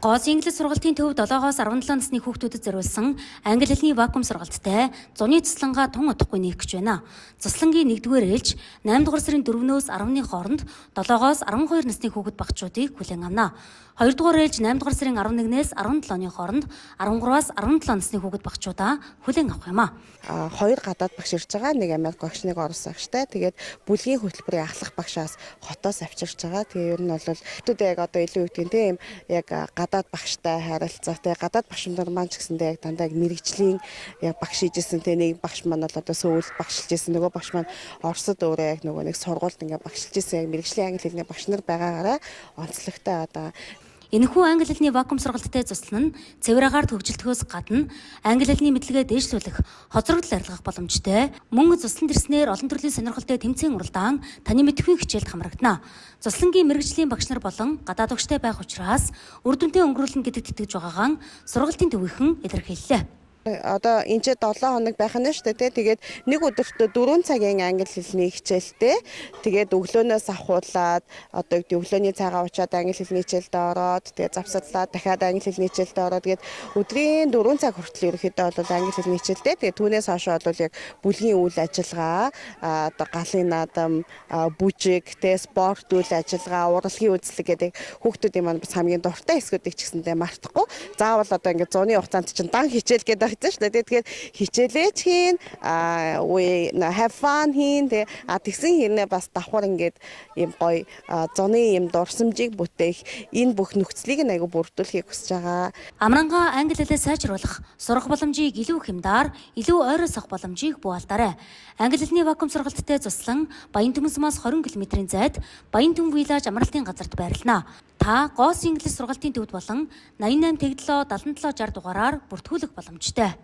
Гоос Инглиш сургалтын төв 7-оос 17 насны хүүхдүүдэд зориулсан англи хэлний вакуум сургалттай зуны цэцлэнгаа тун удахгүй нээх гэж байна. Цэцлэнгийн 1-р ээлж 8-р сарын 4-өөс 10-ны хооронд 7-оос 12 насны хүүхэд багчуудыг хүлээн авна. 2-р ээлж 8-р сарын 11-ээс 17-ны хооронд 13-аас 17 насны хүүхэд багчуудаа хүлээн авах юм а. 2 гадаад багш ирж байгаа, 1 Америк багш, 1 Орос багштай. Тэгээд бүлгийн хөтөлбөрийн ахлах багшаас хотоос авчирч байгаа. Тэгээ ер нь бол хүүхдүүд яг одоо илүү үгдэн тийм яг гадаад багштай харилцаатай. Гадаад багшмар маань ч гэсэндээ яг дандаа мэрэгжлийн яг багш хийжсэн. Тэгээ нэг багш маань бол одоо сөүл багшилж ирсэн. Нөгөө багш маань Оросд өөрөө яг нөгөө нэг сургуульд ингээ багшилж ирсэн. Яг мэрэгжлийн англи хэлний багш нар байгаагаараа онцлогтой одоо Энэхүү англи хэлний вакуум сургалттай цуслан цэвэр агаар төгжөлтгөөс гадна англи хэлний мэдлэгээ дээшлүүлэх, хоцрогдол арилгах боломжтой. Мөн цусланд ирснээр олон төрлийн сонирхолтой тэмцээн уралдаан таны мэдхийн хичээлд хамрагдана. Цуслангийн мэрэгжлийн багш нар болон гадаад багштай байх учраас үр дүнтэй өнгөрүүлнэ гэдэгт итгэж байгаагаа сургалтын төвийнхэн илэрхийллээ. Одоо энэ 7 хоног байх нь шүү дээ. Тэгээд нэг өдөртөө 4 цагийн англи хэлний хичээлтэй. Тэгээд өглөөнөөс ахуулаад одоо өглөөний цагаа уучаад англи хэлний хичээлд ороод тэгээд завсарлаад дахиад англи хэлний хичээлд ороод тэгээд өдрийн 4 цаг хүртэл ерөнхийдөө бол англи хэлний хичээлтэй. Тэгээд түүнээс хойш бол яг бүлгийн үйл ажиллагаа, одоо галын наадам, бүжиг, тэгээд спорт үйл ажиллагаа, урлагийн үзлэг гэдэг хүүхдүүдийн маань бас хамгийн дуртай хэсгүүдийг ч гэсэндээ мартахгүй. Заавал одоо ингээд зуны хугацаанд чинь дан хичээл гэдэг тэгээд хичээлээч хийн have fun хийн тэгсэн хэрнээ бас давхар ингээд юм гоё зуны юм дурсамжийг бүтээх энэ бүх нөхцөлийг аягүй бүрдүүлэхийг хүсэж байгаа. Амрангаа англи хэлээ сайжруулах, сурах боломжийг илүү хямдар, илүү ойроос авах боломжийг бүү алдаарай. Англи хэлний вакуум сургалттай цуслан Баянтүмсмаас 20 км-ийн зайд Баянтүм виллаж амралтын газарт байрлана. Та Гоос Инглиш сургалтын төвд болон 88 87 77 60 дугаараар бүртгүүлэх боломжтой.